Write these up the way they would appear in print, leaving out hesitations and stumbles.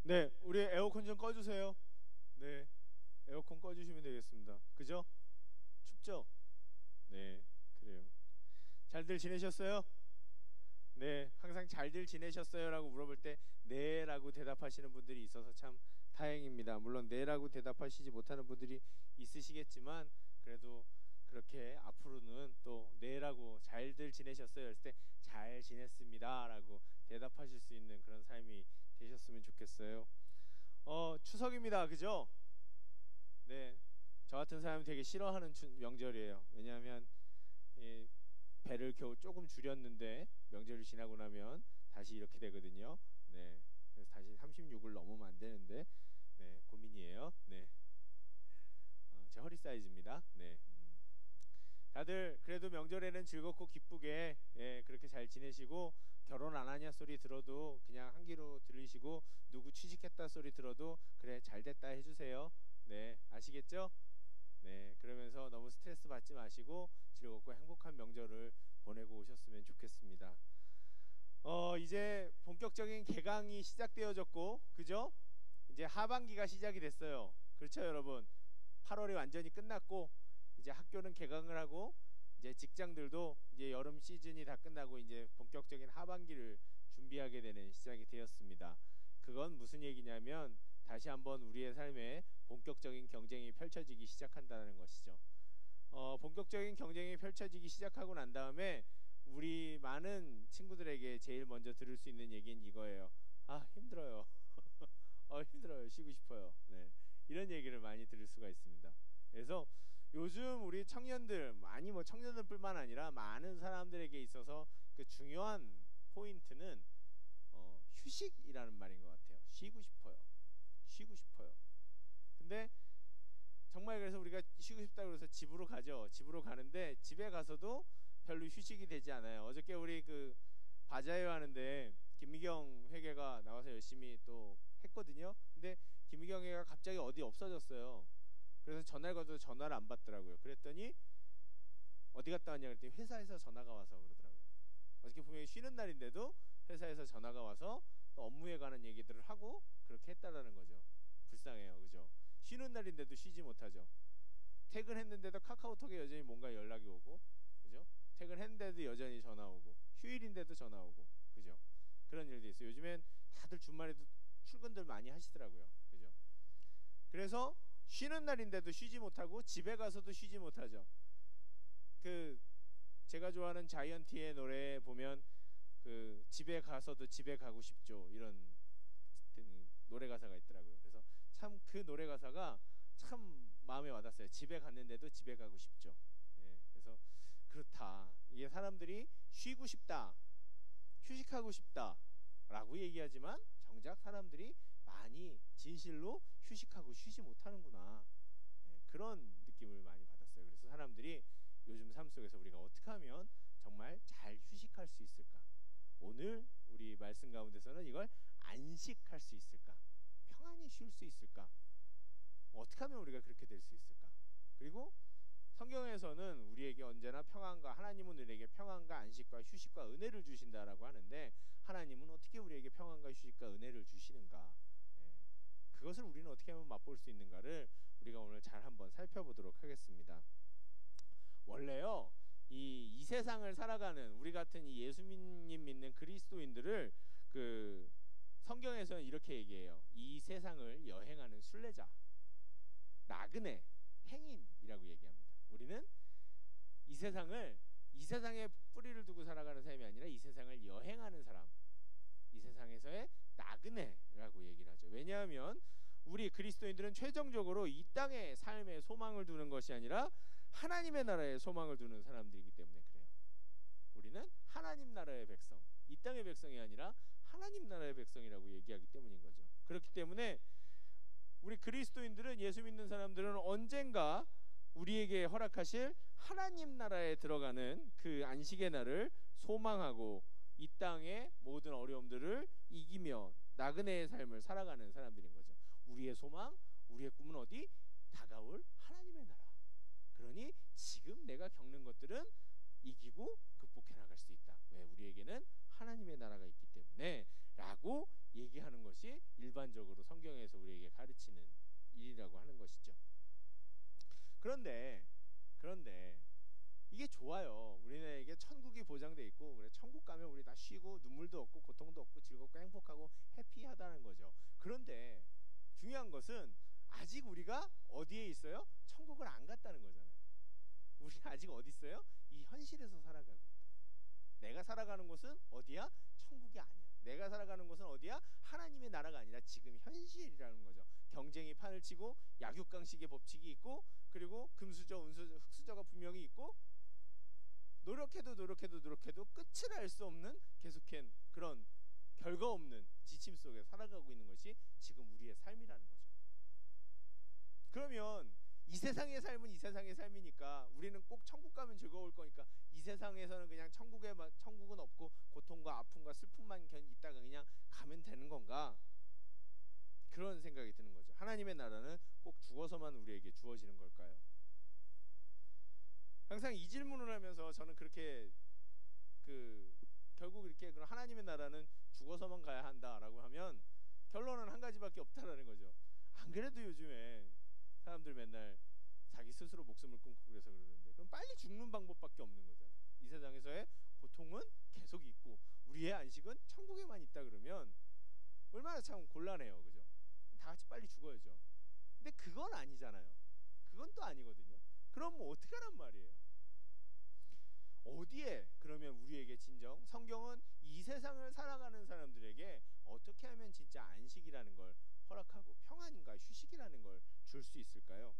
네, 우리 에어컨 좀 꺼주세요. 네, 에어컨 꺼주시면 되겠습니다. 그죠? 춥죠? 네, 그래요. 잘들 지내셨어요? 네, 항상 잘들 지내셨어요라고 물어볼 때 네라고 대답하시는 분들이 있어서 참 다행입니다. 물론 네라고 대답하시지 못하는 분들이 있으시겠지만 그래도 그렇게 앞으로는 또 네라고 잘들 지내셨어요 했을 때 잘 지냈습니다라고 대답하실 수 있는 그런 삶이 되셨으면 좋겠어요. 추석입니다. 그죠? 네, 저 같은 사람이 되게 싫어하는 명절이에요. 왜냐하면 예, 배를 겨우 조금 줄였는데 명절이 지나고 나면 다시 이렇게 되거든요. 네, 그래서 다시 36을 넘으면 안 되는데 네, 고민이에요. 네, 제 허리 사이즈입니다. 네, 다들 그래도 명절에는 즐겁고 기쁘게 그렇게 잘 지내시고 결혼 안 하냐 소리 들어도 그냥 한 귀로 들으시고 누구 취직했다 소리 들어도 그래 잘 됐다 해주세요. 네, 아시겠죠? 네, 그러면서 너무 스트레스 받지 마시고 즐겁고 행복한 명절을 보내고 오셨으면 좋겠습니다. 이제 본격적인 개강이 시작되어졌고, 그죠? 이제 하반기가 시작이 됐어요. 그렇죠, 여러분? 8월이 완전히 끝났고, 이제 학교는 개강을 하고, 이제 직장들도 이제 여름 시즌이 다 끝나고 이제 본격적인 하반기를 준비하게 되는 시작이 되었습니다. 그건 무슨 얘기냐면 다시 한번 우리의 삶에 본격적인 경쟁이 펼쳐지기 시작한다는 것이죠. 본격적인 경쟁이 펼쳐지기 시작하고 난 다음에 우리 많은 친구들에게 제일 먼저 들을 수 있는 얘기는 이거예요. 아, 힘들어요. 힘들어요. 쉬고 싶어요. 네, 이런 얘기를 많이 들을 수가 있습니다. 그래서 요즘 우리 청년들, 아니 뭐 청년들뿐만 아니라 많은 사람들에게 있어서 그 중요한 포인트는 휴식이라는 말인 것 같아요. 쉬고 싶어요. 쉬고 싶어요. 근데 정말 그래서 우리가 쉬고 싶다고 해서 집으로 가죠. 집으로 가는데 집에 가서도 별로 휴식이 되지 않아요. 어저께 우리 그 바자회 하는데 김미경 회계가 나와서 열심히 또 했거든요. 근데 김미경 회계가 갑자기 어디 없어졌어요. 그래서 전화를 걸어도 전화를 안 받더라고요. 그랬더니 어디 갔다 왔냐 그랬더니 회사에서 전화가 와서 그러더라고요. 어저께 분명히 쉬는 날인데도 회사에서 전화가 와서 또 업무에 관한 얘기들을 하고 그렇게 했다라는 거죠. 불쌍해요. 그죠? 쉬는 날인데도 쉬지 못하죠. 퇴근했는데도 카카오톡에 여전히 뭔가 연락이 오고, 그죠? 퇴근했는데도 여전히 전화 오고, 휴일인데도 전화 오고, 그죠? 그런 일도 있어요. 요즘엔 다들 주말에도 출근들 많이 하시더라고요. 그죠? 그래서 쉬는 날인데도 쉬지 못하고 집에 가서도 쉬지 못하죠. 그 제가 좋아하는 자이언티의 노래에 보면 그 집에 가서도 집에 가고 싶죠, 이런 노래 가사가 있더라고요. 그래서 참 그 노래 가사가 참 마음에 와닿았어요. 집에 갔는데도 집에 가고 싶죠. 예, 그래서 그렇다. 이게 사람들이 쉬고 싶다, 휴식하고 싶다라고 얘기하지만 정작 사람들이 많이 진실로 휴식하고 쉬지 못하는구나. 예, 그런 느낌을 많이 받았어요. 그래서 사람들이 요즘 삶 속에서 우리가 어떻게 하면 정말 잘 휴식할 수 있을까? 오늘 우리 말씀 가운데서는 이걸 안식할 수 있을까? 평안히 쉴 수 있을까? 어떻게 하면 우리가 그렇게 될 수 있을까? 그리고 성경에서는 우리에게 언제나 평안과, 하나님은 우리에게 평안과 안식과 휴식과 은혜를 주신다라고 하는데 하나님은 어떻게 우리에게 평안과 휴식과 은혜를 주시는가? 예, 그것을 우리는 어떻게 하면 맛볼 수 있는가를 우리가 오늘 잘 한번 살펴보도록 하겠습니다. 원래요, 이 세상을 살아가는 우리 같은 이 예수님 믿는 그리스도인들을 그 성경에서는 이렇게 얘기해요. 이 세상을 여행하는 순례자, 나그네, 행인이라고 얘기합니다. 우리는 이 세상에 뿌리를 두고 살아가는 삶이 아니라 이 세상을 여행하는 사람, 이 세상에서의 나그네라고 얘기를 하죠. 왜냐하면 우리 그리스도인들은 최종적으로 이 땅의 삶에 소망을 두는 것이 아니라 하나님의 나라에 소망을 두는 사람들이기 때문에 그래요. 우리는 하나님 나라의 백성, 이 땅의 백성이 아니라 하나님 나라의 백성이라고 얘기하기 때문인 거죠. 그렇기 때문에 우리 그리스도인들은, 예수 믿는 사람들은 언젠가 우리에게 허락하실 하나님 나라에 들어가는 그 안식의 날을 소망하고 이 땅의 모든 어려움들을 이기며 나그네의 삶을 살아가는 사람들인 거죠. 우리의 소망, 우리의 꿈은 어디? 다가올 하나님의 나라. 그러니 지금 내가 겪는 것들은 이기고 극복해 나갈 수 있다. 왜? 우리에게는 하나님의 나라가 있기 때문에. 라고 얘기하는 것이 일반적으로 성경에서 우리에게 가르치는 일이라고 하는 것이죠. 그런데 이게 좋아요. 우리에게 천국이 보장돼 있고, 그래 천국 가면 우리 다 쉬고 눈물도 없고 고통도 없고 즐겁고 행복하고 해피하다는 거죠. 그런데 중요한 것은 아직 우리가 어디에 있어요? 천국을 안 갔다는 거잖아요. 우리 아직 어디 있어요? 이 현실에서 살아가고 있다. 내가 살아가는 곳은 어디야? 천국이 아니야. 내가 살아가는 곳은 어디야? 하나님의 나라가 아니라 지금 현실이라는 거죠. 경쟁이 판을 치고 약육강식의 법칙이 있고, 그리고 금수저, 은수저, 흑수저가 분명히 있고, 노력해도 끝을 알 수 없는 계속한 그런 결과 없는 지침 속에 살아가고 있는 것이 지금 우리의 삶이라는 거죠. 그러면 이 세상의 삶은 이 세상의 삶이니까 우리는 꼭 천국 가면 즐거울 거니까 이 세상에서는 그냥 천국은 없고 고통과 아픔과 슬픔만 있다가 그냥 가면 되는 건가? 그런 생각이 드는 거죠. 하나님의 나라는 꼭 죽어서만 우리에게 주어지는 걸까요? 항상 이 질문을 하면서 저는 그렇게 결국 이렇게 그럼 하나님의 나라는 죽어서만 가야 한다라고 하면 결론은 한 가지밖에 없다라는 거죠. 안 그래도 요즘에 사람들 맨날 자기 스스로 목숨을 끊고 그래서 그러는데, 그럼 빨리 죽는 방법밖에 없는 거잖아요. 이 세상에서의 고통은 계속 있고 우리의 안식은 천국에만 있다 그러면 얼마나 참 곤란해요, 그죠? 다 같이 빨리 죽어야죠. 근데 그건 아니잖아요. 그건 또 아니거든요. 그럼 뭐 어떻게 하란 말이에요? 어디에 그러면 우리에게 진정 성경은 이 세상을 살아가는 사람들에게 어떻게 하면 진짜 안식이라는 걸 허락하고 평안과 휴식이라는 걸 줄 수 있을까요?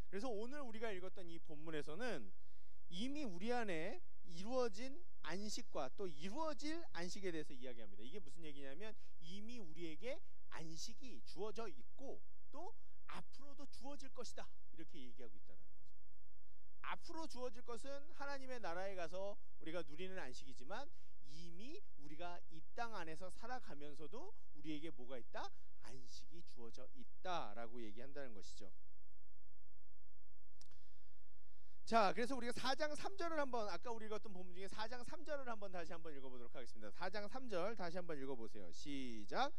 그래서 오늘 우리가 읽었던 이 본문에서는 이미 우리 안에 이루어진 안식과 또 이루어질 안식에 대해서 이야기합니다. 이게 무슨 얘기냐면 이미 우리에게 안식이 주어져 있고 또 앞으로도 주어질 것이다, 이렇게 얘기하고 있다는 거죠. 앞으로 주어질 것은 하나님의 나라에 가서 우리가 누리는 안식이지만 이미 우리가 이 땅 안에서 살아가면서도 우리에게 뭐가 있다? 안식이 주어져 있다라고 얘기한다는 것이죠. 자, 그래서 우리가 4장 3절을 한번, 아까 우리 읽었던 본문 중에 4장 3절을 한번 다시 한번 읽어보도록 하겠습니다. 4장 3절 다시 한번 읽어보세요. 시작.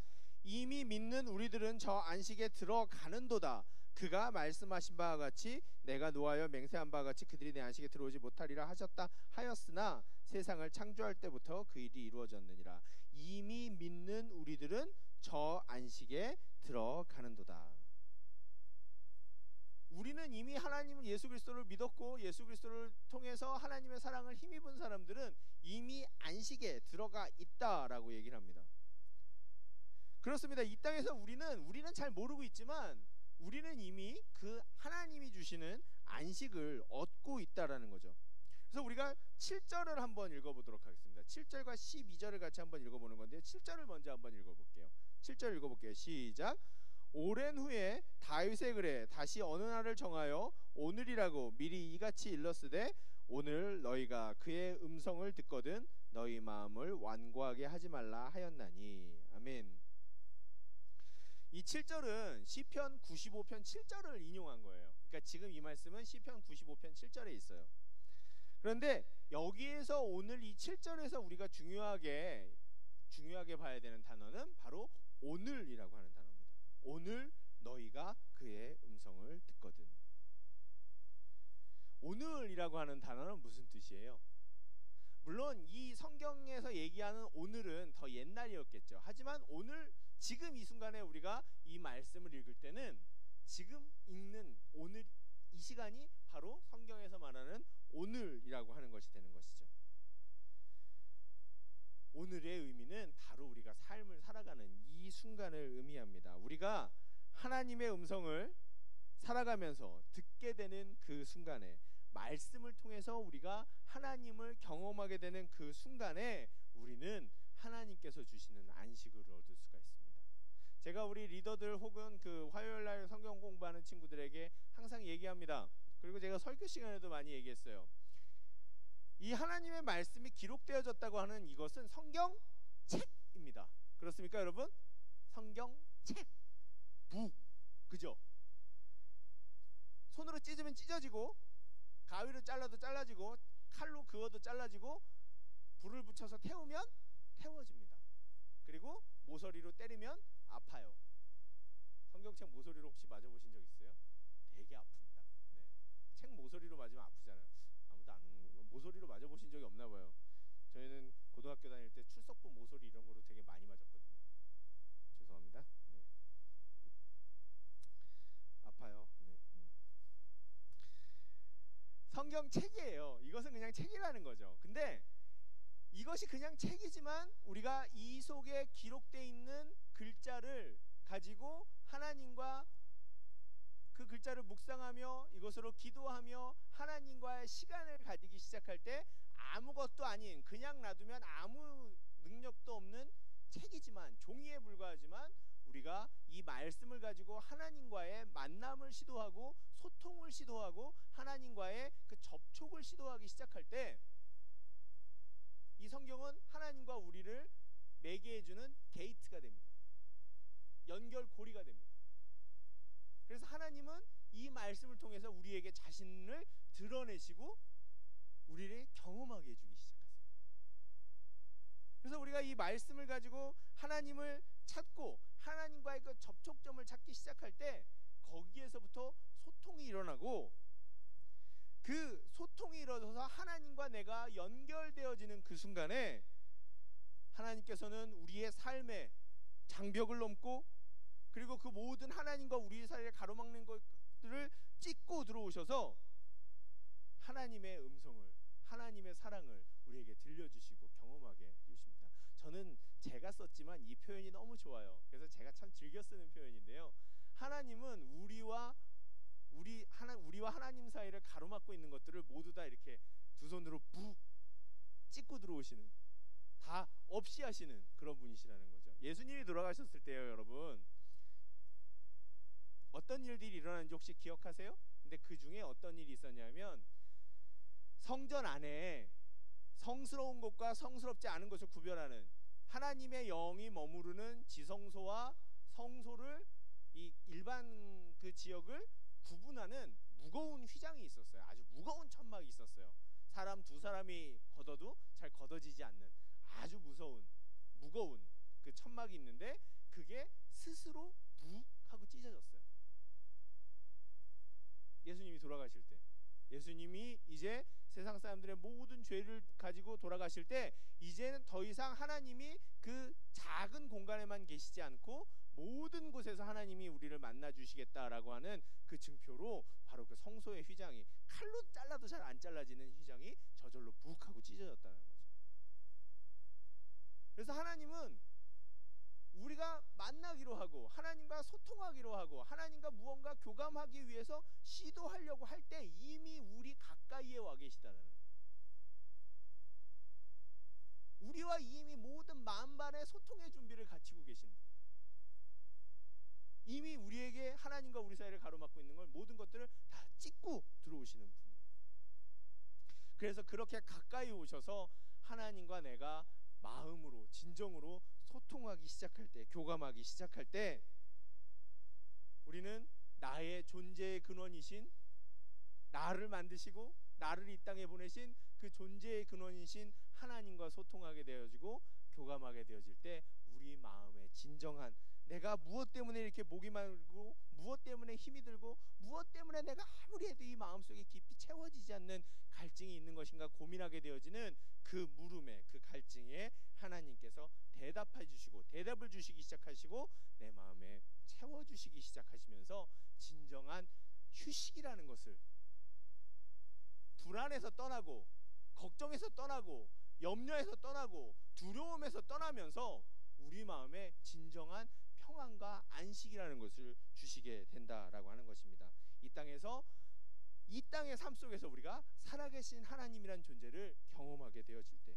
이미 믿는 우리들은 저 안식에 들어가는도다. 그가 말씀하신 바와 같이 내가 노하여 맹세한 바와 같이 그들이 내 안식에 들어오지 못하리라 하셨다 하였으나 세상을 창조할 때부터 그 일이 이루어졌느니라. 이미 믿는 우리들은 저 안식에 들어가는도다. 우리는 이미 하나님 예수 그리스도를 믿었고 예수 그리스도를 통해서 하나님의 사랑을 힘입은 사람들은 이미 안식에 들어가 있다라고 얘기를 합니다. 그렇습니다. 이 땅에서 우리는 잘 모르고 있지만 우리는 이미 그 하나님이 주시는 안식을 얻고 있다라는 거죠. 그래서 우리가 7절을 한번 읽어보도록 하겠습니다. 7절과 12절을 같이 한번 읽어보는 건데요. 7절을 먼저 한번 읽어볼게요. 7절 읽어볼게요. 시작. 오랜 후에 다윗의 글에 다시 어느 날을 정하여 오늘이라고 미리 이같이 일렀으되 오늘 너희가 그의 음성을 듣거든 너희 마음을 완고하게 하지 말라 하였나니. 아멘. 이 7절은 시편 95편 7절을 인용한 거예요. 그러니까 지금 이 말씀은 시편 95편 7절에 있어요. 그런데 여기에서 오늘 이 7절에서 우리가 중요하게 봐야 되는 단어는 바로 오늘이라고 하는 단어입니다. 오늘 너희가 그의 음성을 듣거든. 오늘이라고 하는 단어는 무슨 뜻이에요? 물론 이 성경에서 얘기하는 오늘은 더 옛날이었겠죠. 하지만 오늘 지금 이 순간에 우리가 이 말씀을 읽을 때는 지금 읽는 오늘 이 시간이 바로 성경에서 말하는 오늘이라고 하는 것이 되는 것이죠. 오늘의 의미는 바로 우리가 삶을 살아가는 이 순간을 의미합니다. 우리가 하나님의 음성을 살아가면서 듣게 되는 그 순간에, 말씀을 통해서 우리가 하나님을 경험하게 되는 그 순간에 우리는 하나님께서 주시는 안식을 얻을 수가 있습니다. 제가 우리 리더들 혹은 그 화요일날 성경 공부하는 친구들에게 항상 얘기합니다. 그리고 제가 설교 시간에도 많이 얘기했어요. 이 하나님의 말씀이 기록되어졌다고 하는 이것은 성경책입니다. 그렇습니까 여러분? 성경책, 북, 그죠? 손으로 찢으면 찢어지고 가위로 잘라도 잘라지고 칼로 그어도 잘라지고 불을 붙여서 태우면 태워집니다. 그리고 모서리로 때리면 아파요. 성경책 모서리로 혹시 맞아보신 적 있어요? 되게 아픕니다. 네. 책 모서리로 맞으면 아프잖아요. 아무도 안 모서리로 맞아보신 적이 없나 봐요. 저희는 고등학교 다닐 때 출석부 모서리 이런 거로 되게 많이 맞았거든요. 죄송합니다. 네. 아파요. 네. 성경 책이에요. 이것은 그냥 책이라는 거죠. 근데 이것이 그냥 책이지만 우리가 이 속에 기록되어 있는 글자를 가지고 하나님과 그 글자를 묵상하며 이것으로 기도하며 하나님과의 시간을 가지기 시작할 때 아무것도 아닌, 그냥 놔두면 아무 능력도 없는 책이지만, 종이에 불과하지만 우리가 이 말씀을 가지고 하나님과의 만남을 시도하고 소통을 시도하고 하나님과의 그 접촉을 시도하기 시작할 때 이 성경은 하나님과 우리를 매개해주는 게이트가 됩니다. 연결고리가 됩니다. 그래서 하나님은 이 말씀을 통해서 우리에게 자신을 드러내시고 우리를 경험하게 해주기 시작하세요. 그래서 우리가 이 말씀을 가지고 하나님을 찾고 하나님과의 그 접촉점을 찾기 시작할 때 거기에서부터 소통이 일어나고, 그 소통이 일어나서 하나님과 내가 연결되어지는 그 순간에 하나님께서는 우리의 삶의 장벽을 넘고, 그리고 그 모든 하나님과 우리 사이를 가로막는 것들을 찢고 들어오셔서 하나님의 음성을, 하나님의 사랑을 우리에게 들려주시고 경험하게 해주십니다. 저는 제가 썼지만 이 표현이 너무 좋아요. 그래서 제가 참 즐겨 쓰는 표현인데요. 하나님은 우리와 하나님 사이를 가로막고 있는 것들을 모두 다 이렇게 두 손으로 푹 찢고 들어오시는, 다 없이 하시는 그런 분이시라는 거죠. 예수님이 돌아가셨을 때요, 여러분, 어떤 일들이 일어났는지 혹시 기억하세요? 근데 그 중에 어떤 일이 있었냐면, 성전 안에 성스러운 것과 성스럽지 않은 것을 구별하는 하나님의 영이 머무르는 지성소와 성소를, 이 일반 그 지역을 구분하는 무거운 휘장이 있었어요. 아주 무거운 천막이 있었어요. 사람 두 사람이 걷어도 잘 걷어지지 않는 아주 무거운 그 천막이 있는데, 그게 스스로 묵 하고 찢어졌어요. 예수님이 돌아가실 때, 예수님이 이제 세상 사람들의 모든 죄를 가지고 돌아가실 때, 이제는 더 이상 하나님이 그 작은 공간에만 계시지 않고 모든 곳에서 하나님이 우리를 만나 주시겠다라고 하는 그 증표로 바로 그 성소의 휘장이, 칼로 잘라도 잘 안 잘라지는 휘장이 저절로 묵 하고 찢어졌다는 거죠. 그래서 하나님은 우리가 만나기로 하고 하나님과 소통하기로 하고 하나님과 무언가 교감하기 위해서 시도하려고 할 때 이미 우리 가까이에 와 계시다는 거예요. 우리와 이미 모든 만반의 소통의 준비를 갖추고 계신 분이다. 이미 우리에게 하나님과 우리 사이를 가로막고 있는 걸, 모든 것들을 다 찢고 들어오시는 분이에요. 그래서 그렇게 가까이 오셔서 하나님과 내가 마음으로 진정으로 소통하기 시작할 때, 교감하기 시작할 때, 우리는 나의 존재의 근원이신, 나를 만드시고 나를 이 땅에 보내신 그 존재의 근원이신 하나님과 소통하게 되어지고 교감하게 되어질 때, 우리 마음의 진정한, 내가 무엇 때문에 이렇게 목이 마르고 무엇 때문에 힘이 들고 무엇 때문에 내가 아무리 해도 이 마음속에 깊이 채워지지 않는 갈증이 있는 것인가 고민하게 되어지는 그 물음에, 그 갈증에 하나님께서 대답해 주시고 대답을 주시기 시작하시고 내 마음에 채워주시기 시작하시면서 진정한 휴식이라는 것을, 불안에서 떠나고 걱정에서 떠나고 염려에서 떠나고 두려움에서 떠나면서 우리 마음에 진정한 평안과 안식이라는 것을 주시게 된다라고 하는 것입니다. 이 땅에서, 이 땅의 삶 속에서 우리가 살아계신 하나님이란 존재를 경험하게 되어질 때,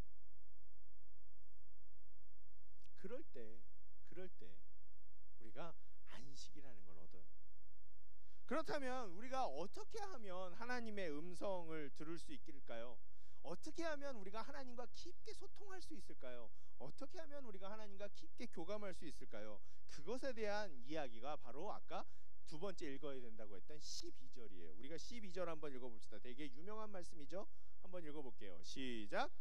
그럴 때 우리가 안식이라는 걸 얻어요. 그렇다면 우리가 어떻게 하면 하나님의 음성을 들을 수 있을까요? 어떻게 하면 우리가 하나님과 깊게 소통할 수 있을까요? 어떻게 하면 우리가 하나님과 깊게 교감할 수 있을까요? 그것에 대한 이야기가 바로 아까 두 번째 읽어야 된다고 했던 12절이에요. 우리가 12절 한번 읽어봅시다. 되게 유명한 말씀이죠. 한번 읽어볼게요. 시작.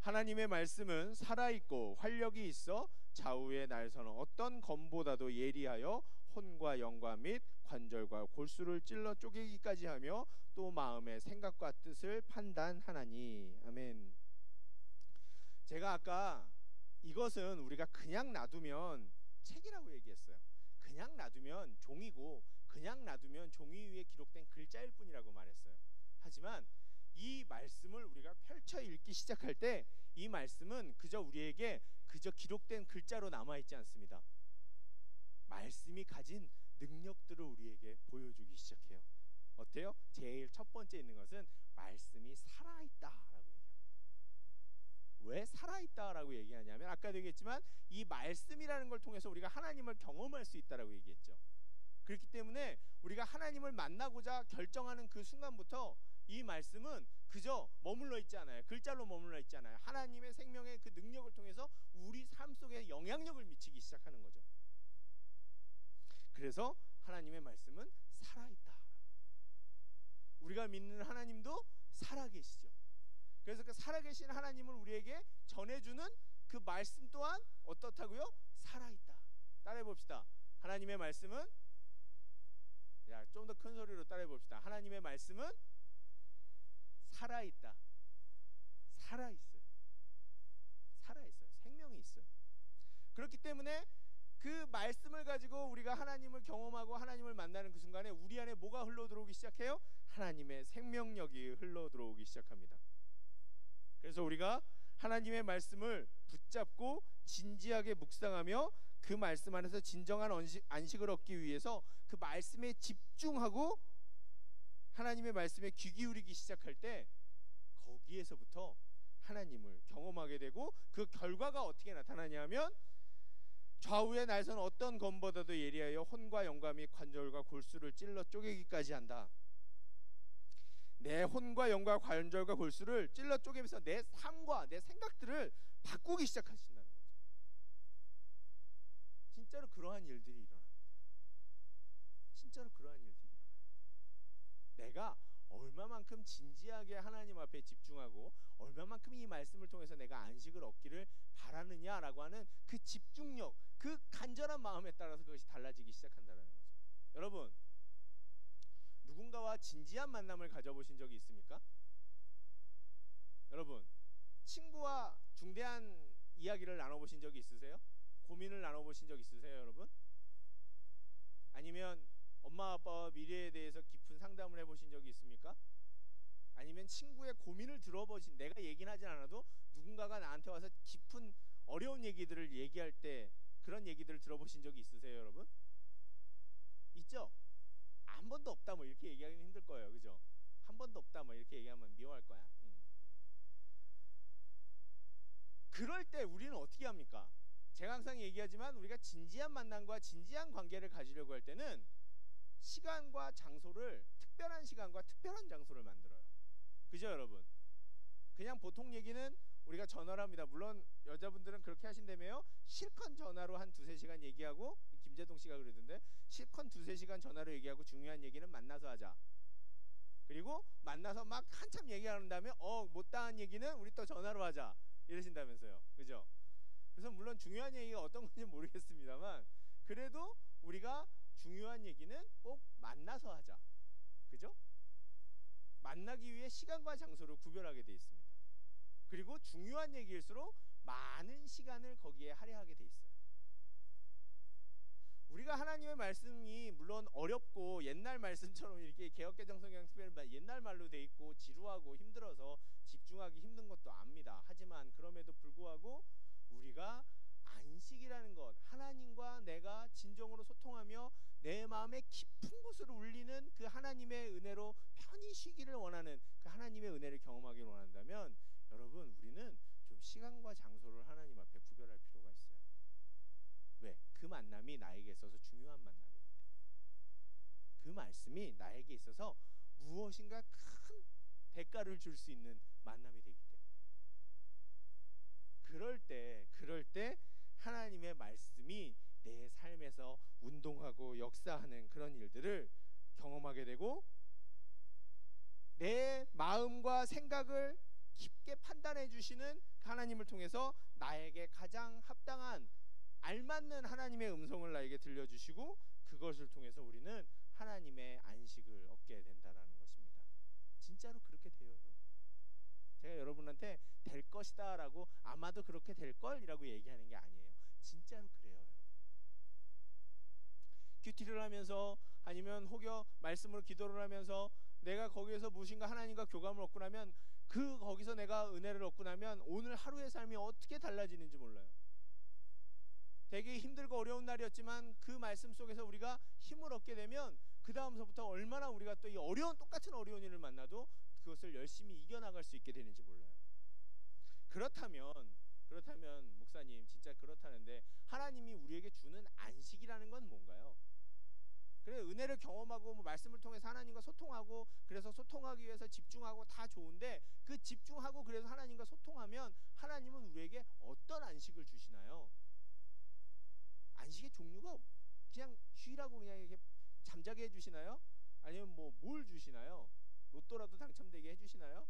하나님의 말씀은 살아있고 활력이 있어 좌우의 날서는 어떤 검보다도 예리하여 혼과 영과 및 관절과 골수를 찔러 쪼개기까지 하며 또 마음의 생각과 뜻을 판단하나니. 아멘. 제가 아까 이것은 우리가 그냥 놔두면 책이라고 얘기했어요. 그냥 놔두면 종이고 그냥 놔두면 종이 위에 기록된 글자일 뿐이라고 말했어요. 하지만 이 말씀을 우리가 펼쳐 읽기 시작할 때 이 말씀은 그저 우리에게 그저 기록된 글자로 남아있지 않습니다. 말씀이 가진 능력들을 우리에게 보여주기 시작해요. 어때요? 제일 첫 번째 있는 것은 말씀이 살아있다라고 얘기합니다. 왜 살아있다라고 얘기하냐면 아까도 얘기했지만 이 말씀이라는 걸 통해서 우리가 하나님을 경험할 수 있다라고 얘기했죠. 그렇기 때문에 우리가 하나님을 만나고자 결정하는 그 순간부터 이 말씀은 그저 머물러 있지 않아요. 글자로 머물러 있지 않아요. 하나님의 생명의 그 능력을 통해서 우리 삶 속에 영향력을 미치기 시작하는 거죠. 그래서 하나님의 말씀은 살아있다. 우리가 믿는 하나님도 살아계시죠. 그래서 그 살아계신 하나님을 우리에게 전해주는 그 말씀 또한 어떻다고요? 살아있다. 따라해 봅시다. 하나님의 말씀은, 좀 더 큰 소리로 따라해 봅시다. 하나님의 말씀은 살아있다. 살아있어요. 살아있어요. 생명이 있어요. 그렇기 때문에 그 말씀을 가지고 우리가 하나님을 경험하고 하나님을 만나는 그 순간에 우리 안에 뭐가 흘러들어오기 시작해요? 하나님의 생명력이 흘러들어오기 시작합니다. 그래서 우리가 하나님의 말씀을 붙잡고 진지하게 묵상하며 그 말씀 안에서 진정한 안식을 얻기 위해서 그 말씀에 집중하고 하나님의 말씀에 귀 기울이기 시작할 때 거기에서부터 하나님을 경험하게 되고 그 결과가 어떻게 나타나냐 하면 좌우의 날선 어떤 검보다도 예리하여 혼과 영과 및 관절과 골수를 찔러 쪼개기까지 한다. 내 혼과 영과 관절과 골수를 찔러 쪼개면서 내 삶과 내 생각들을 바꾸기 시작하신다는 거죠. 진짜로 그러한 일들이 일어납니다. 진짜로 그러한 일들이 일어나요. 내가 얼마만큼 진지하게 하나님 앞에 집중하고 얼마만큼 이 말씀을 통해서 내가 안식을 얻기를 바라느냐라고 하는 그 집중력, 그 간절한 마음에 따라서 그것이 달라지기 시작한다는 거죠. 여러분, 누군가와 진지한 만남을 가져보신 적이 있습니까? 여러분, 친구와 중대한 이야기를 나눠보신 적이 있으세요? 고민을 나눠보신 적 있으세요, 여러분? 아니면 엄마 아빠와 미래에 대해서 깊은 상담을 해보신 적이 있습니까? 아니면 친구의 고민을 들어보신, 내가 얘기는 하진 않아도 누군가가 나한테 와서 깊은 어려운 얘기들을 얘기할 때 그런 얘기들을 들어보신 적이 있으세요, 여러분? 있죠? 한 번도 없다 뭐 이렇게 얘기하기는 힘들 거예요, 그죠? 한 번도 없다 뭐 이렇게 얘기하면 미워할 거야. 그럴 때 우리는 어떻게 합니까? 제가 항상 얘기하지만 우리가 진지한 만남과 진지한 관계를 가지려고 할 때는 시간과 장소를, 특별한 시간과 특별한 장소를 만들어요. 그죠, 여러분? 그냥 보통 얘기는 우리가 전화를 합니다. 물론 여자분들은 그렇게 하신다며요. 실컷 전화로 한 2-3시간 얘기하고, 김재동 씨가 그러던데, 실컷 2-3시간 전화로 얘기하고 중요한 얘기는 만나서 하자. 그리고 만나서 막 한참 얘기하는 다음에 못다한 얘기는 우리 또 전화로 하자 이러신다면서요. 그죠? 그래서 물론 중요한 얘기가 어떤 건지 모르겠습니다만 그래도 우리가 중요한 얘기는 꼭 만나서 하자. 그죠? 만나기 위해 시간과 장소를 구별하게 돼 있습니다. 그리고 중요한 얘기일수록 많은 시간을 거기에 할애하게 돼 있어요. 우리가 하나님의 말씀이 물론 어렵고 옛날 말씀처럼 이렇게 개역개정성경 특별히 옛날 말로 돼 있고 지루하고 힘들어서 집중하기 힘든 것도 압니다. 하지만 그럼에도 불구하고 우리가 안식이라는 것, 하나님과 내가 진정으로 소통하며 내 마음의 깊은 곳으로 울리는 그 하나님의 은혜로 편히 쉬기를 원하는 그 하나님의 은혜를 경험하기를 원한다면 여러분, 우리는 좀 시간과 장소를 하나님 앞에 구별할 필요가 있어요. 왜? 그 만남이 나에게 있어서 중요한 만남이기 때문에. 그 말씀이 나에게 있어서 무엇인가 큰 대가를 줄 수 있는 만남이 되기 때문에. 그럴 때 하나님의 말씀이 내 삶에서 운동하고 역사하는 그런 일들을 경험하게 되고 내 마음과 생각을 깊게 판단해 주시는 하나님을 통해서 나에게 가장 합당한 알맞는 하나님의 음성을 나에게 들려주시고 그것을 통해서 우리는 하나님의 안식을 얻게 된다라는 것입니다. 진짜로 그렇게 돼요, 여러분. 제가 여러분한테 될 것이다 라고 아마도 그렇게 될 걸이라고 얘기하는 게 아니에요. 진짜로 그래요, 여러분. 큐티를 하면서 아니면 혹여 말씀으로 기도를 하면서 내가 거기에서 무엇인가 하나님과 교감을 얻고 나면 거기서 내가 은혜를 얻고 나면 오늘 하루의 삶이 어떻게 달라지는지 몰라요. 되게 힘들고 어려운 날이었지만 그 말씀 속에서 우리가 힘을 얻게 되면 그 다음서부터 얼마나 우리가 또 이 똑같은 어려운 일을 만나도 그것을 열심히 이겨나갈 수 있게 되는지 몰라요. 그렇다면 목사님 진짜 그렇다는데 하나님이 우리에게 주는 안식이라는 건 뭔가요? 그래, 은혜를 경험하고 말씀을 통해서 하나님과 소통하고 그래서 소통하기 위해서 집중하고 다 좋은데 그 집중하고 그래서 하나님과 소통하면 하나님은 우리에게 어떤 안식을 주시나요? 안식의 종류가 그냥 쉬라고 그냥 이렇게 잠자게 해주시나요? 아니면 뭘 주시나요? 로또라도 당첨되게 해주시나요?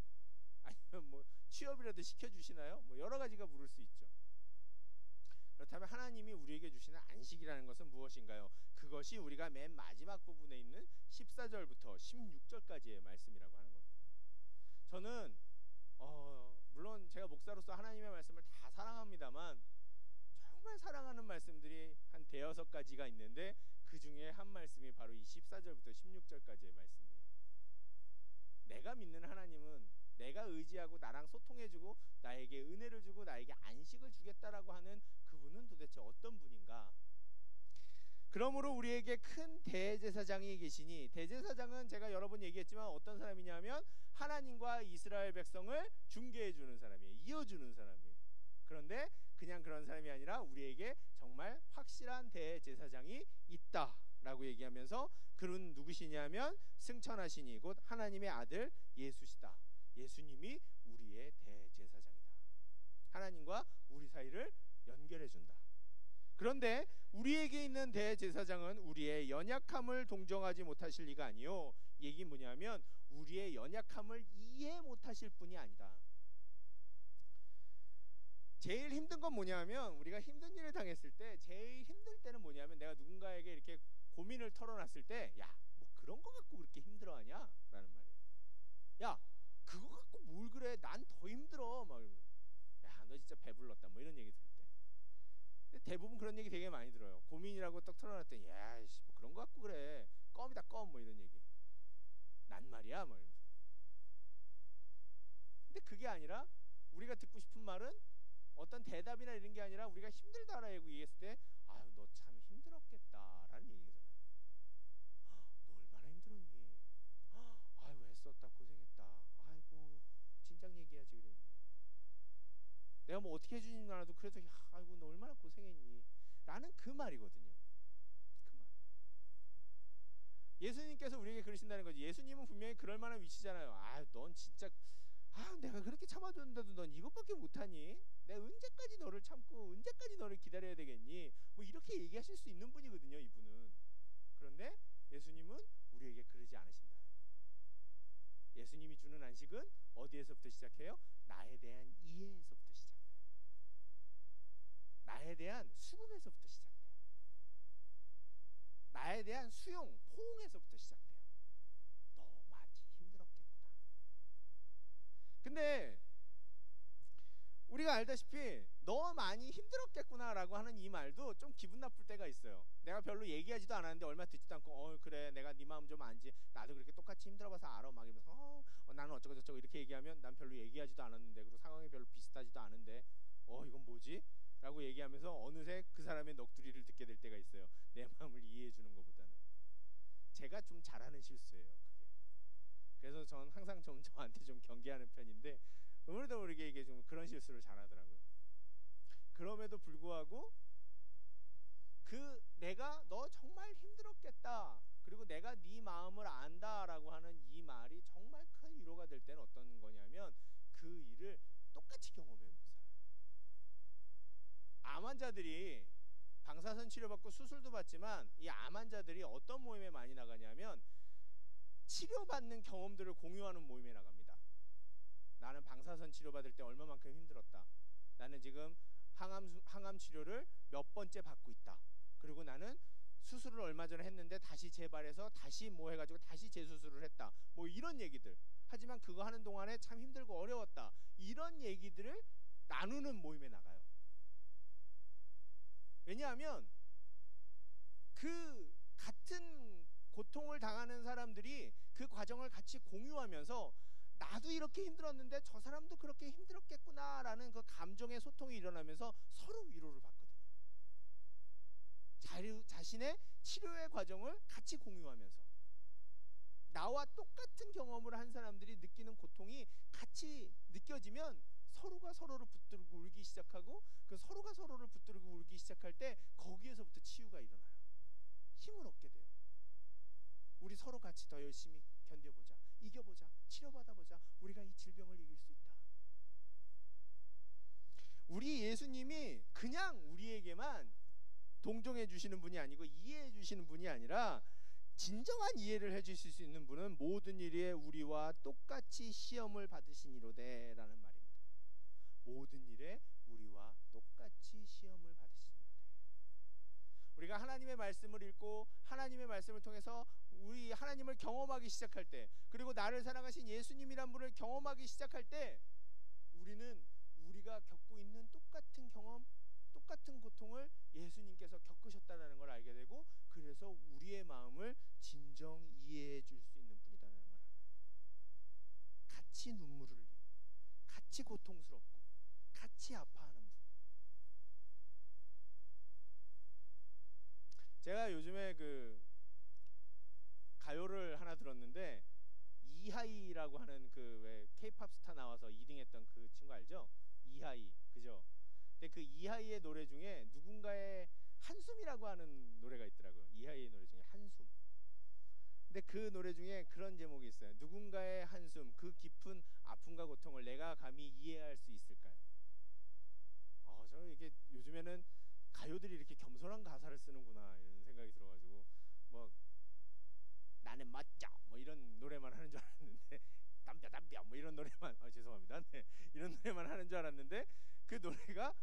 아니면 취업이라도 시켜주시나요? 여러 가지가 물을 수 있죠. 그렇다면 하나님이 우리에게 주시는 안식이라는 것은 무엇인가요? 그것이 우리가 맨 마지막 부분에 있는 14절부터 16절까지의 말씀이라고 하는 겁니다. 저는 물론 제가 목사로서 하나님의 말씀을 다 사랑합니다만 정말 사랑하는 말씀들이 한 대여섯 가지가 있는데 그 중에 한 말씀이 바로 이 14절부터 16절까지의 말씀이에요. 내가 믿는 하나님은 내가 의지하고 나랑 소통해주고 나에게 은혜를 주고 나에게 안식을 주겠다라고 하는 그분은 도대체 어떤 분인가? 그러므로 우리에게 큰 대제사장이 계시니, 대제사장은 제가 여러 번 얘기했지만 어떤 사람이냐면 하나님과 이스라엘 백성을 중개해주는 사람이에요. 이어주는 사람이에요. 그런데 그냥 그런 사람이 아니라 우리에게 정말 확실한 대제사장이 있다라고 얘기하면서 그는 누구시냐면 승천하시니 곧 하나님의 아들 예수시다. 예수님이 우리의 대제사장이다. 하나님과 우리 사이를 연결해준다. 그런데 우리에게 있는 대제사장은 우리의 연약함을 동정하지 못하실 리가 아니요. 이 얘기 뭐냐면 우리의 연약함을 이해 못하실 분이 아니다. 제일 힘든 건 뭐냐면 우리가 힘든 일을 당했을 때 제일 힘들 때는 뭐냐면 내가 누군가에게 이렇게 고민을 털어놨을 때 야, 뭐 그런 거 갖고 그렇게 힘들어하냐? 라는 말이에요. 야, 그거 갖고 뭘 그래? 난 더 힘들어. 막 이러면서 야, 너 진짜 배불렀다. 뭐 이런 얘기 들을 때. 근데 대부분 그런 얘기 되게 많이 들어요. 고민이라고 딱 털어놨더니 야, 뭐 그런 거 갖고 그래. 껌이다 껌. 뭐 이런 얘기. 난 말이야. 뭐 이러면서. 근데 그게 아니라 우리가 듣고 싶은 말은 어떤 대답이나 이런 게 아니라 우리가 힘들다라고 얘기했을 때 아유 너 참 힘들었겠다라는 얘기잖아요. 너 얼마나 힘들었니? 아이고 애썼다 고생했다. 아이고 진작 얘기하지 그랬니? 내가 뭐 어떻게 해주진 않아도 그래도 아이고 너 얼마나 고생했니? 라는 그 말이거든요. 그 말. 예수님께서 우리에게 그러신다는 거지. 예수님은 분명히 그럴 만한 위치잖아요. 아, 넌 진짜 내가 그렇게 참아줬는데도 넌 이것밖에 못하니? 내가 언제까지 너를 참고 언제까지 너를 기다려야 되겠니? 뭐 이렇게 얘기하실 수 있는 분이거든요, 이분은. 그런데 예수님은 우리에게 그러지 않으신다. 예수님이 주는 안식은 어디에서부터 시작해요? 나에 대한 이해에서부터 시작돼요. 나에 대한 수긍에서부터 시작돼요. 나에 대한 수용, 포옹에서부터 시작돼요. 너 많이 힘들었겠구나. 근데 우리가 알다시피 너 많이 힘들었겠구나라고 하는 이 말도 좀 기분 나쁠 때가 있어요. 내가 별로 얘기하지도 않았는데 얼마 듣지도 않고 그래 내가 네 마음 좀 알지. 나도 그렇게 똑같이 힘들어봐서 알아. 막 이러면서 나는 어쩌고 저쩌고 이렇게 얘기하면 난 별로 얘기하지도 않았는데 그리고 상황이 별로 비슷하지도 않은데 이건 뭐지? 라고 얘기하면서 어느새 그 사람의 넋두리를 듣게 될 때가 있어요. 내 마음을 이해해 주는 것보다는. 제가 좀 잘하는 실수예요, 그게. 그래서 전 항상 좀 저한테 좀 경계하는 편인데 아무래도 모르게 이게 좀 그런 실수를 잘하더라고요. 그럼에도 불구하고 내가 너 정말 힘들었겠다. 그리고 내가 네 마음을 안다라고 하는 이 말이 정말 큰 위로가 될 때는 어떤 거냐면 그 일을 똑같이 경험해 본 사람이에요. 암 환자들이 방사선 치료받고 수술도 받지만 이 암 환자들이 어떤 모임에 많이 나가냐면 치료받는 경험들을 공유하는 모임에 나갑니다. 나는 방사선 치료받을 때 얼마만큼 힘들었다. 나는 지금 항암 치료를 몇 번째 받고 있다. 그리고 나는 수술을 얼마 전에 했는데 다시 재발해서 다시 뭐 해가지고 다시 재수술을 했다. 뭐 이런 얘기들. 하지만 그거 하는 동안에 참 힘들고 어려웠다. 이런 얘기들을 나누는 모임에 나가요. 왜냐하면 그 같은 고통을 당하는 사람들이 그 과정을 같이 공유하면서 나도 이렇게 힘들었는데 저 사람도 그렇게 힘들었겠구나라는 그 감정의 소통이 일어나면서 서로 위로를 받거든요. 자신의 치료의 과정을 같이 공유하면서 나와 똑같은 경험을 한 사람들이 느끼는 고통이 같이 느껴지면 서로가 서로를 붙들고 울기 시작하고 그 서로가 서로를 붙들고 울기 시작할 때 거기에서부터 치유가 일어나요. 힘을 얻게 돼요. 우리 서로 같이 더 열심히 견뎌보자. 이겨보자. 치료받아보자. 우리가 이 질병을 이길 수 있다. 우리 예수님이 그냥 우리에게만 동정해 주시는 분이 아니고 이해해 주시는 분이 아니라 진정한 이해를 해 주실 수 있는 분은 모든 일에 우리와 똑같이 시험을 받으시니로되 라는 말입니다. 모든 일에 우리와 똑같이 시험을 받으시니로되. 우리가 하나님의 말씀을 읽고 하나님의 말씀을 통해서 우리 하나님을 경험하기 시작할 때, 그리고 나를 사랑하신 예수님이란 분을 경험하기 시작할 때 우리는 우리가 겪고 있는 똑같은 경험, 똑같은 고통을 예수님께서 겪으셨다는 걸 알게 되고, 그래서 우리의 마음을 진정 이해해 줄 수 있는 분이라는 걸 알아요. 같이 눈물을 흘리고 같이 고통스럽고 같이 아파하는 분. 제가 요즘에 그 가요를 하나 들었는데 이하이라고 하는 그 왜 K-팝 스타 나와서 2등 했던 그 친구 알죠? 이하이, 그죠? 근데 그 이하이의 노래 중에 누군가의 한숨이라고 하는 노래가 있더라고요. 이하이의 노래 중에 한숨. 근데 그 노래 중에 그런 제목이 있어요. 누군가의 한숨, 그 깊은 아픔과 고통을 내가 감히 이해할 수 있을까요? 저는 이게 요즘에는 가요들이 이렇게 겸손한 가사를 쓰는구나 이런 생각이 들어가지고 뭐 나는 멋져 뭐 이런 노래만 하는 줄 알았는데 담벼 뭐 이런 노래만 죄송합니다. 네, 이런 노래만 하는 줄 알았는데 그 노래가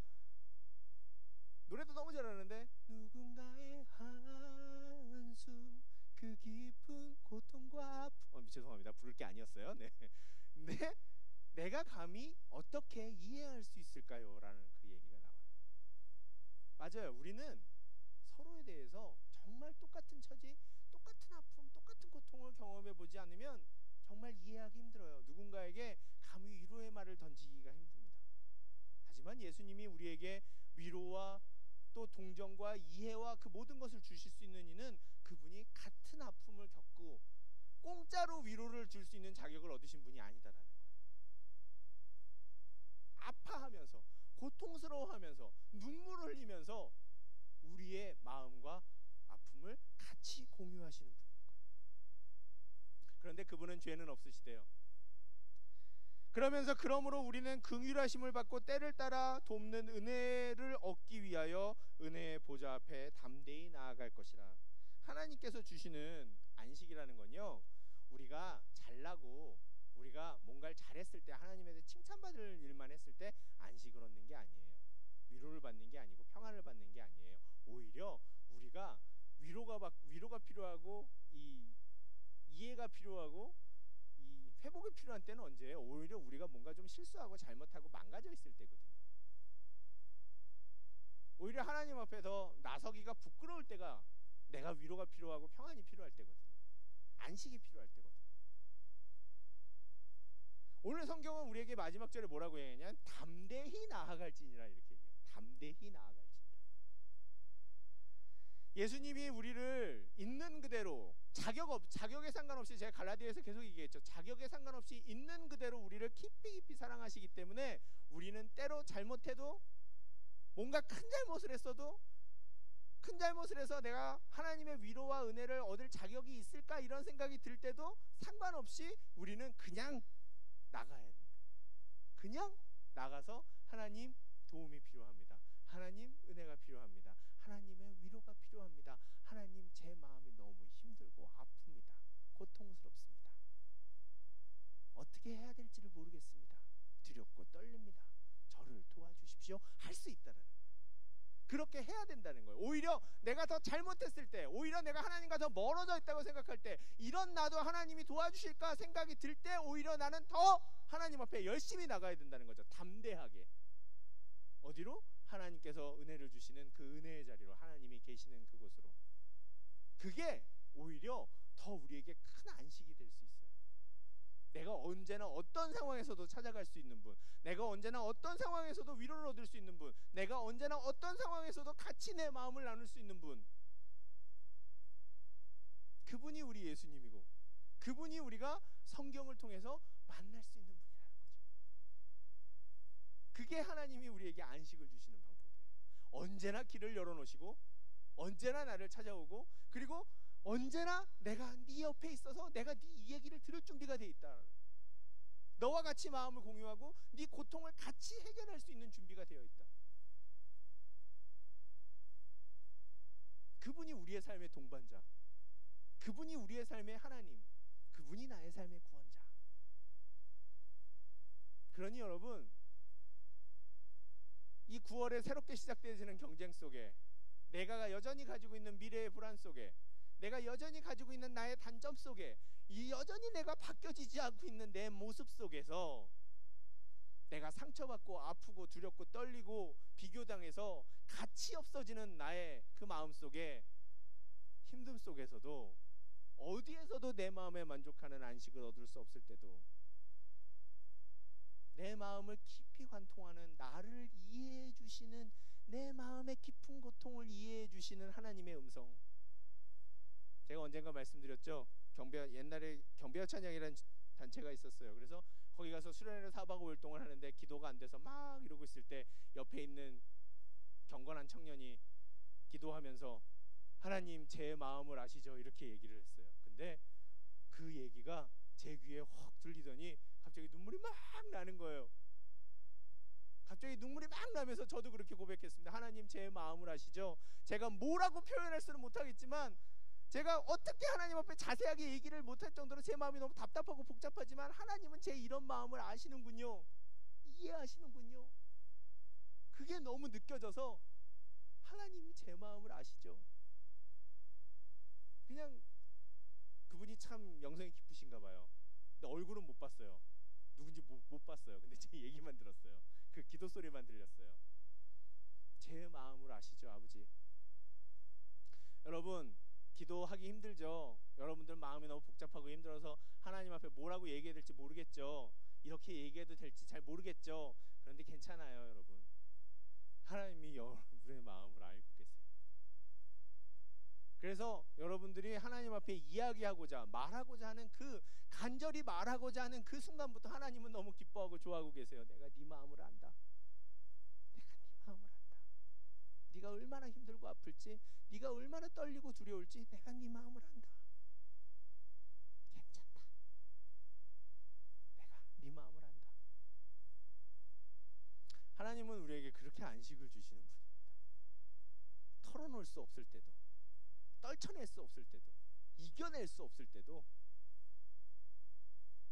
노래도 너무 잘하는데 누군가의 한숨 그 깊은 고통과 아픔 죄송합니다. 부를 게 아니었어요. 네. 근데 내가 감히 어떻게 이해할 수 있을까요? 라는 그 얘기가 나와요. 맞아요. 우리는 서로에 대해서 정말 똑같은 처지, 똑같은 아픔, 똑같은 고통을 경험해 보지 않으면 정말 이해하기 힘들어요. 누군가에게 감히 위로의 말을 던지기가 힘듭니다. 하지만 예수님이 우리에게 위로와 또 동정과 이해와 그 모든 것을 주실 수 있는 이는 그분이 같은 아픔을 겪고 공짜로 위로를 줄 수 있는 자격을 얻으신 분이 아니다라는 거예요. 아파하면서 고통스러워하면서 눈물을 흘리면서 우리의 마음과 아픔을 같이 공유하시는 분인 거예요. 그런데 그분은 죄는 없으시대요. 그러므로 우리는 긍휼하심을 받고 때를 따라 돕는 은혜를 얻기 위하여 은혜의 보좌 앞에 담대히 나아갈 것이라. 하나님께서 주시는 안식이라는 건요, 우리가 잘나고 우리가 뭔가를 잘했을 때 하나님에 대해 칭찬받을 일만 했을 때 안식을 얻는 게 아니에요. 위로를 받는 게 아니고 평안을 받는 게 아니에요. 오히려 우리가 위로가 필요하고 이해가 필요하고 이 회복이 필요한 때는 언제예요? 오히려 우리가 뭔가 좀 실수하고 잘못하고 망가져 있을 때거든요. 오히려 하나님 앞에서 나서기가 부끄러울 때가 내가 위로가 필요하고 평안이 필요할 때거든요. 안식이 필요할 때거든요. 오늘 성경은 우리에게 마지막 절에 뭐라고 얘기하냐면 담대히 나아갈지니라 이렇게 얘기해요. 담대히 나아갈지니라. 예수님이 우리를 있는 그대로 자격에 상관없이, 제가 갈라디아에서 계속 얘기했죠. 자격에 상관없이 있는 그대로 우리를 깊이 사랑하시기 때문에 우리는 때로 잘못해도, 뭔가 큰 잘못을 했어도, 큰 잘못을 해서 내가 하나님의 위로와 은혜를 얻을 자격이 있을까 이런 생각이 들 때도 상관없이 우리는 그냥 나가야 해요. 그냥 나가서 하나님 도움이 필요합니다. 하나님 은혜가 필요합니다. 하나님의 위로가 필요합니다. 하나님 제 마음이 너무 힘들고 아픕니다. 고통스럽습니다. 어떻게 해야 될지를 모르겠습니다. 두렵고 떨립니다. 저를 도와주십시오. 할 수 있다라는 거예요. 그렇게 해야 된다는 거예요. 오히려 내가 더 잘못했을 때, 오히려 내가 하나님과 더 멀어져 있다고 생각할 때, 이런 나도 하나님이 도와주실까 생각이 들 때 오히려 나는 더 하나님 앞에 열심히 나가야 된다는 거죠. 담대하게. 어디로? 하나님께서 은혜를 주시는 그 은혜의 자리로, 하나님이 계시는 그곳으로. 그게 오히려 더 우리에게 큰 안식이 될 수 있어요. 내가 언제나 어떤 상황에서도 찾아갈 수 있는 분, 내가 언제나 어떤 상황에서도 위로를 얻을 수 있는 분, 내가 언제나 어떤 상황에서도 같이 내 마음을 나눌 수 있는 분, 그분이 우리 예수님이고, 그분이 우리가 성경을 통해서 만날 수 있는 분이라는 거죠. 그게 하나님이 우리에게 안식을 주시는 방법이에요. 언제나 길을 열어놓으시고, 언제나 나를 찾아오고, 그리고 언제나 내가 네 옆에 있어서 내가 네 이 얘기를 들을 준비가 돼 있다. 너와 같이 마음을 공유하고 네 고통을 같이 해결할 수 있는 준비가 되어 있다. 그분이 우리의 삶의 동반자, 그분이 우리의 삶의 하나님, 그분이 나의 삶의 구원자. 그러니 여러분, 이 9월에 새롭게 시작되어지는 경쟁 속에, 내가 여전히 가지고 있는 미래의 불안 속에, 내가 여전히 가지고 있는 나의 단점 속에, 이 여전히 내가 바뀌어지지 않고 있는 내 모습 속에서 내가 상처받고 아프고 두렵고 떨리고 비교당해서 가치 없어지는 나의 그 마음 속에, 힘듦 속에서도 어디에서도 내 마음에 만족하는 안식을 얻을 수 없을 때도, 내 마음을 깊이 관통하는, 나를 이해해 주시는, 내 마음의 깊은 고통을 이해해 주시는 하나님의 음성. 제가 언젠가 말씀드렸죠. 옛날에 경배와 찬양이라는 단체가 있었어요. 그래서 거기 가서 수련회를 4박 5일 동안 하는데 기도가 안 돼서 막 이러고 있을 때 옆에 있는 경건한 청년이 기도하면서 하나님 제 마음을 아시죠? 이렇게 얘기를 했어요. 근데 그 얘기가 제 귀에 확 들리더니 갑자기 눈물이 막 나는 거예요. 갑자기 눈물이 막 나면서 저도 그렇게 고백했습니다. 하나님 제 마음을 아시죠? 제가 뭐라고 표현할 수는 못하겠지만, 제가 어떻게 하나님 앞에 자세하게 얘기를 못할 정도로 제 마음이 너무 답답하고 복잡하지만 하나님은 제 이런 마음을 아시는군요. 이해하시는군요. 그게 너무 느껴져서 하나님이 제 마음을 아시죠. 그냥 그분이 참 영성이 깊으신가 봐요. 근데 얼굴은 못 봤어요. 누군지 못 봤어요. 근데 제 얘기만 들었어요. 그 기도 소리만 들렸어요. 제 마음을 아시죠, 아버지. 여러분, 기도하기 힘들죠. 여러분들 마음이 너무 복잡하고 힘들어서 하나님 앞에 뭐라고 얘기해야 될지 모르겠죠. 이렇게 얘기해도 될지 잘 모르겠죠. 그런데 괜찮아요, 여러분. 하나님이 여러분의 마음을 알고 계세요. 그래서 여러분들이 하나님 앞에 이야기하고자, 말하고자 하는 그, 간절히 말하고자 하는 그 순간부터 하나님은 너무 기뻐하고 좋아하고 계세요. 내가 네 마음을 안다. 내가 네 마음을 안다. 네가 얼마나 힘들고 아플지, 네가 얼마나 떨리고 두려울지 내가 네 마음을 안다. 괜찮다. 내가 네 마음을 안다. 하나님은 우리에게 그렇게 안식을 주시는 분입니다. 털어놓을 수 없을 때도, 떨쳐낼 수 없을 때도, 이겨낼 수 없을 때도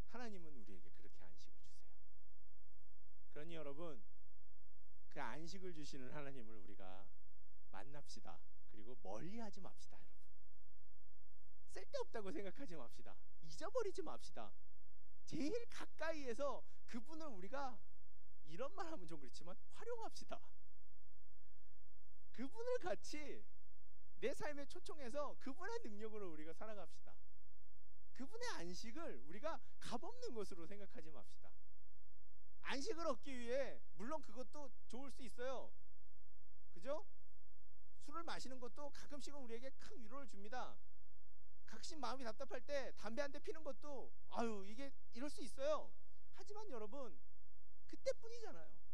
하나님은 우리에게 그렇게 안식을 주세요. 그러니 여러분, 그 안식을 주시는 하나님을 우리가 만납시다. 그리고 멀리하지 맙시다. 여러분, 쓸데없다고 생각하지 맙시다. 잊어버리지 맙시다. 제일 가까이에서 그분을 우리가, 이런 말 하면 좀 그렇지만, 활용합시다. 그분을 같이 내 삶에 초청해서 그분의 능력으로 우리가 살아갑시다. 그분의 안식을 우리가 값없는 것으로 생각하지 맙시다. 안식을 얻기 위해 물론 그것도 좋을 수 있어요. 그죠? 술을 마시는 것도 가끔씩은 우리에게 큰 위로를 줍니다. 가끔씩 마음이 답답할 때 담배 한 대 피는 것도 이게 이럴 수 있어요. 하지만 여러분, 그때뿐이잖아요.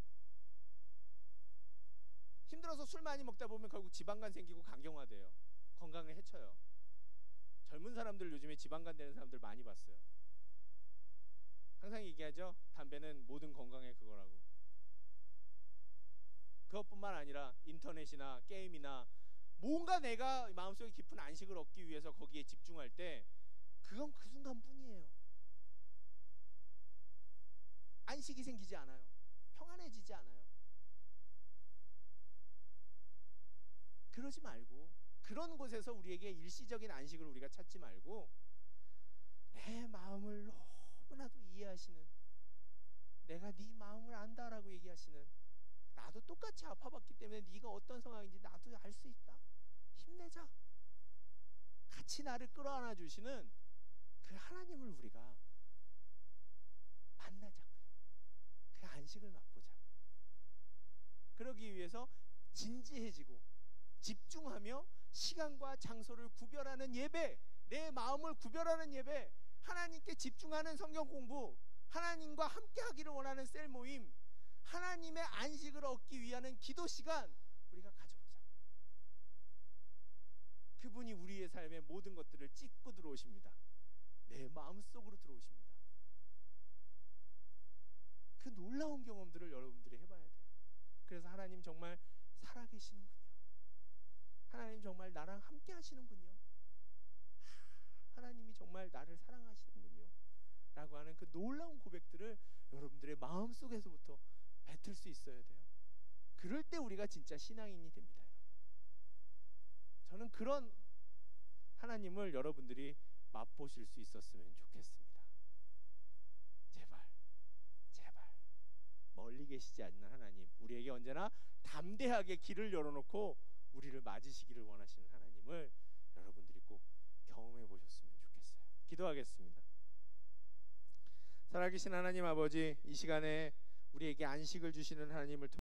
힘들어서 술 많이 먹다 보면 결국 지방간 생기고 간경화돼요. 건강에 해쳐요. 젊은 사람들 요즘에 지방간 되는 사람들 많이 봤어요. 항상 얘기하죠. 담배는 모든 건강의 그거라고. 그것뿐만 아니라 인터넷이나 게임이나 뭔가 내가 마음속에 깊은 안식을 얻기 위해서 거기에 집중할 때 그건 그 순간뿐이에요. 안식이 생기지 않아요. 평안해지지 않아요. 그러지 말고, 그런 곳에서 우리에게 일시적인 안식을 우리가 찾지 말고, 내 마음을 너무나도 이해하시는, 내가 네 마음을 안다라고 얘기하시는, 나도 똑같이 아파봤기 때문에 네가 어떤 상황인지 나도 알 수 있다, 힘내자, 같이 나를 끌어안아 주시는 그 하나님을 우리가 만나자고요. 그 안식을 맛보자고요. 그러기 위해서 진지해지고 집중하며 시간과 장소를 구별하는 예배, 내 마음을 구별하는 예배, 하나님께 집중하는 성경 공부, 하나님과 함께 하기를 원하는 셀 모임, 하나님의 안식을 얻기 위한 기도 시간 우리가 가져보자고요. 그분이 우리의 삶의 모든 것들을 찢고 들어오십니다. 내 마음속으로 들어오십니다. 그 놀라운 경험들을 여러분들이 해봐야 돼요. 그래서 하나님 정말 살아계시는군요. 하나님 정말 나랑 함께 하시는군요. 하나님이 정말 나를 사랑하시는군요 라고 하는 그 놀라운 고백들을 여러분들의 마음속에서부터 뱉을 수 있어야 돼요. 그럴 때 우리가 진짜 신앙인이 됩니다. 여러분, 저는 그런 하나님을 여러분들이 맛보실 수 있었으면 좋겠습니다. 제발 멀리 계시지 않는 하나님, 우리에게 언제나 담대하게 길을 열어놓고 우리를 맞으시기를 원하시는 하나님을 여러분들이 꼭 경험해 보셨으면 좋겠어요. 기도하겠습니다. 살아계신 하나님 아버지, 이 시간에 우리에게 안식을 주시는 하나님을